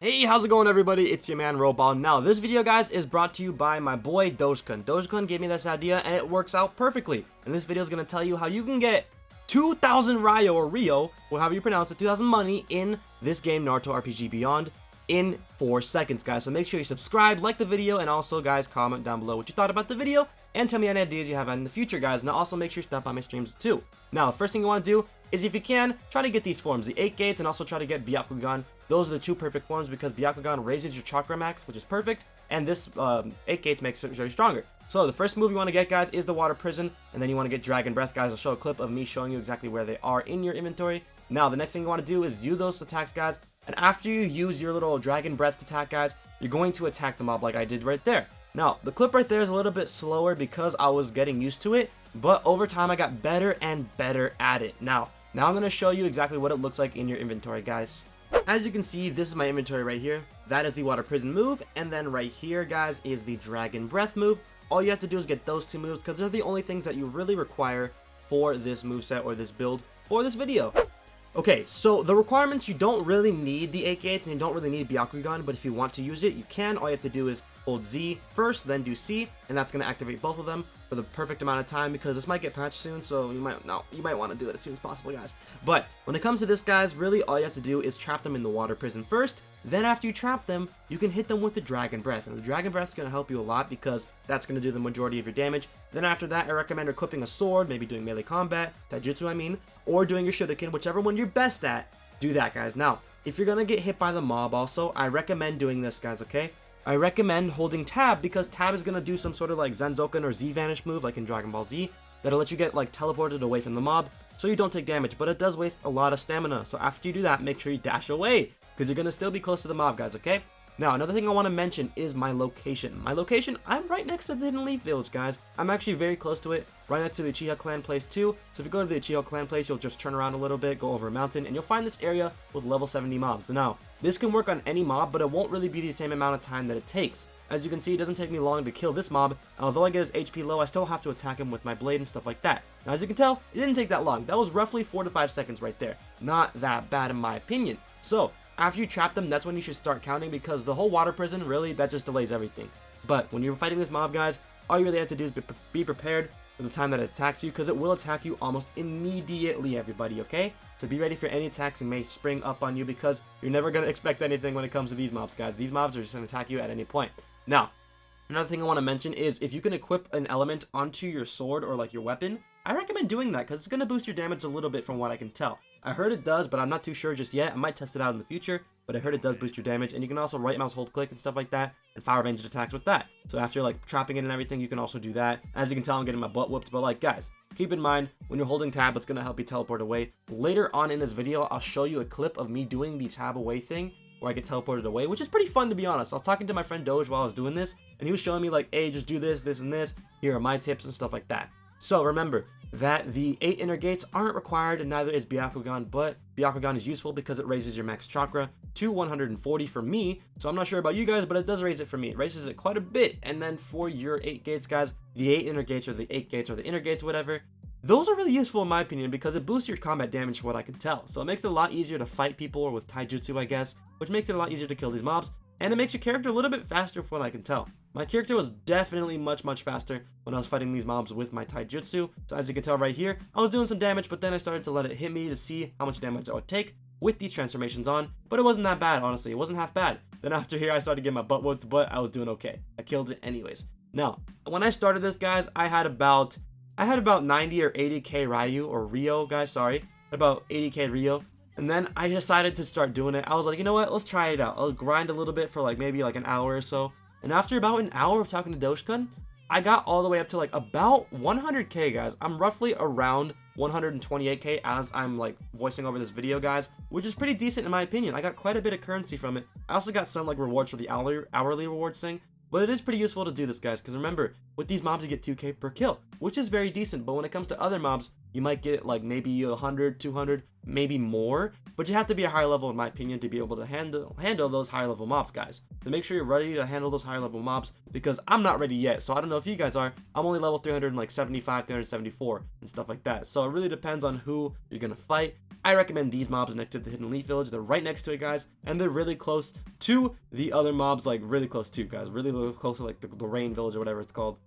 Hey, how's it going everybody? It's your man Roball. Now, this video guys is brought to you by my boy Dogecoin. Dogecoin gave me this idea and it works out perfectly. And this video is going to tell you how you can get 2,000 RYO or RYO, or however you pronounce it, 2,000 money in this game Naruto RPG Beyond in 4 seconds, guys. So make sure you subscribe, like the video, and also guys comment down below what you thought about the video and tell me any ideas you have in the future, guys. And also make sure you stop by my streams too. Now, the first thing you want to do is, if you can, try to get these forms, the 8 gates, and also try to get Byakugan. Those are the 2 perfect forms because Byakugan raises your chakra max, which is perfect, and this 8 gates makes it very stronger. So the first move you want to get, guys, is the water prison, and then you want to get dragon breath, guys. I'll show a clip of me showing you exactly where they are in your inventory. Now, the next thing you want to do is do those attacks, guys, and after you use your little dragon breath attack, guys, you're going to attack the mob like I did right there. Now, the clip right there is a little bit slower because I was getting used to it, but over time I got better and better at it. Now I'm going to show you exactly what it looks like in your inventory, guys. As you can see, this is my inventory right here. That is the water prison move, and then right here, guys, is the dragon breath move. All you have to do is get those 2 moves because they're the only things that you really require for this moveset or this build for this video. Okay, so the requirements, you don't really need the 8 gates and you don't really need Byakugan, but if you want to use it, you can. All you have to do is hold Z first, then do C, and that's going to activate both of them for the perfect amount of time because this might get patched soon, so you might want to do it as soon as possible, guys. But when it comes to this, guys, really all you have to do is trap them in the water prison first. Then after you trap them, you can hit them with the dragon breath, and the dragon breath is going to help you a lot because that's going to do the majority of your damage. Then after that, I recommend equipping a sword, maybe doing melee combat, taijutsu I mean, or doing your shuriken, whichever one you're best at. Do that, guys. Now, if you're going to get hit by the mob also, I recommend doing this, guys, okay? I recommend holding tab because tab is going to do some sort of like Zenzoken or Z-Vanish move like in Dragon Ball Z that'll let you get like teleported away from the mob so you don't take damage, but it does waste a lot of stamina. So after you do that, make sure you dash away because you're going to still be close to the mob, guys, okay? Now, another thing I want to mention is my location. My location, I'm right next to the Hidden Leaf Village, guys. I'm actually very close to it, right next to the Uchiha Clan place too. So if you go to the Uchiha Clan place, you'll just turn around a little bit, go over a mountain, and you'll find this area with level 70 mobs. Now, this can work on any mob, but it won't really be the same amount of time that it takes. As you can see, it doesn't take me long to kill this mob. Although I get his HP low, I still have to attack him with my blade and stuff like that. Now, as you can tell, it didn't take that long. That was roughly 4 to 5 seconds right there. Not that bad in my opinion. So, after you trap them, that's when you should start counting because the whole water prison, really, that just delays everything. But when you're fighting this mob, guys, all you really have to do is be prepared for the time that it attacks you because it will attack you almost immediately, everybody, okay? So be ready for any attacks and may spring up on you because you're never going to expect anything when it comes to these mobs, guys. These mobs are just going to attack you at any point. Now, another thing I want to mention is if you can equip an element onto your sword or like your weapon, I recommend doing that because it's going to boost your damage a little bit from what I can tell. I heard it does, but I'm not too sure just yet. I might test it out in the future, but I heard it does boost your damage, and you can also right mouse hold click and stuff like that, and fire ranged attacks with that. So after like trapping it and everything, you can also do that. As you can tell, I'm getting my butt whooped, but like guys, keep in mind when you're holding tab, it's gonna help you teleport away. Later on in this video, I'll show you a clip of me doing the tab away thing where I get teleported away, which is pretty fun to be honest. I was talking to my friend Doge while I was doing this, and he was showing me like, hey, just do this, this, and this. Here are my tips and stuff like that. So remember that the 8 inner gates aren't required and neither is Byakugan, but Byakugan is useful because it raises your max chakra to 140 for me. So I'm not sure about you guys, but it does raise it for me. It raises it quite a bit. And then for your 8 gates, guys, the 8 inner gates or the 8 gates or the inner gates, whatever, those are really useful in my opinion because it boosts your combat damage from what I can tell. So it makes it a lot easier to fight people or with taijutsu, I guess, which makes it a lot easier to kill these mobs. And it makes your character a little bit faster from what I can tell. My character was definitely much faster when I was fighting these mobs with my taijutsu. So as you can tell right here, I was doing some damage, but then I started to let it hit me to see how much damage I would take with these transformations on. But it wasn't that bad, honestly. It wasn't half bad. Then after here, I started getting my butt whooped, but I was doing okay. I killed it anyways. Now, when I started this, guys, I had about 90 or 80k RYO or RYO, guys, sorry. About 80k RYO. And then I decided to start doing it. I was like, you know what? Let's try it out. I'll grind a little bit for like maybe like an hour or so. And after about an hour of talking to Dogecoin, I got all the way up to like about 100k, guys. I'm roughly around 128k as I'm like voicing over this video, guys, which is pretty decent in my opinion. I got quite a bit of currency from it. I also got some like rewards for the hourly rewards thing. But it is pretty useful to do this, guys, because remember, with these mobs you get 2k per kill, which is very decent. But when it comes to other mobs, you might get like maybe 100, 200, maybe more. But you have to be a higher level, in my opinion, to be able to handle those higher level mobs, guys. So make sure you're ready to handle those higher level mobs, because I'm not ready yet. So I don't know if you guys are. I'm only level 375, 374, and stuff like that. So it really depends on who you're going to fight. I recommend these mobs next to the Hidden Leaf Village. They're right next to it, guys, and they're really close to the other mobs, like really close to, guys, really close to like the Rain Village or whatever it's called.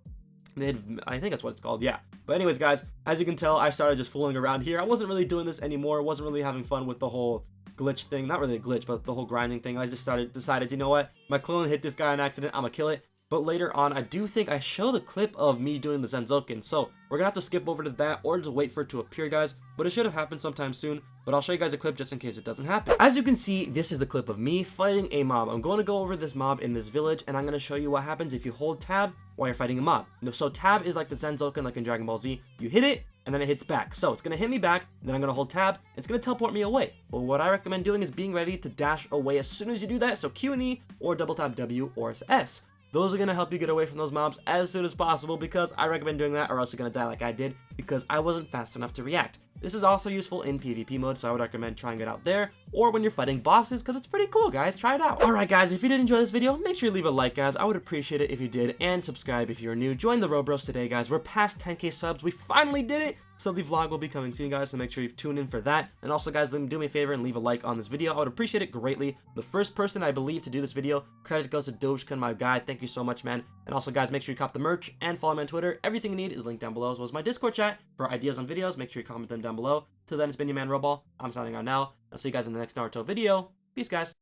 I think that's what it's called, yeah. But anyways, guys, as you can tell, I started just fooling around here. I wasn't really doing this anymore. I wasn't really having fun with the whole glitch thing. Not really a glitch, but the whole grinding thing. I just decided, you know what? My clone hit this guy on accident. I'm gonna kill it. But later on, I do think I show the clip of me doing the Zenzoken. So we're gonna have to skip over to that or just wait for it to appear, guys. But it should have happened sometime soon. But I'll show you guys a clip just in case it doesn't happen. As you can see, this is the clip of me fighting a mob. I'm going to go over this mob in this village, and I'm going to show you what happens if you hold tab while you're fighting a mob. So tab is like the Zenzoken, like in Dragon Ball Z. You hit it, and then it hits back. So it's going to hit me back, and then I'm going to hold tab, and it's going to teleport me away. But what I recommend doing is being ready to dash away as soon as you do that. So Q and E, or double tap W, or S. Those are going to help you get away from those mobs as soon as possible, because I recommend doing that, or else you're going to die like I did, because I wasn't fast enough to react. This is also useful in PvP mode, so I would recommend trying it out there, or when you're fighting bosses, because it's pretty cool, guys. Try it out. Alright, guys, if you did enjoy this video, make sure you leave a like, guys. I would appreciate it if you did, and subscribe if you're new. Join the Robros today, guys. We're past 10k subs. We finally did it! So the vlog will be coming soon, guys, so make sure you tune in for that. And also, guys, do me a favor and leave a like on this video. I would appreciate it greatly. The first person, I believe, to do this video, credit goes to Dogecoin, my guy. Thank you so much, man. And also, guys, make sure you cop the merch and follow me on Twitter. Everything you need is linked down below, as well as my Discord chat for ideas on videos. Make sure you comment them down below. Till then, it's been your man, Roball. I'm signing out now. I'll see you guys in the next Naruto video. Peace, guys.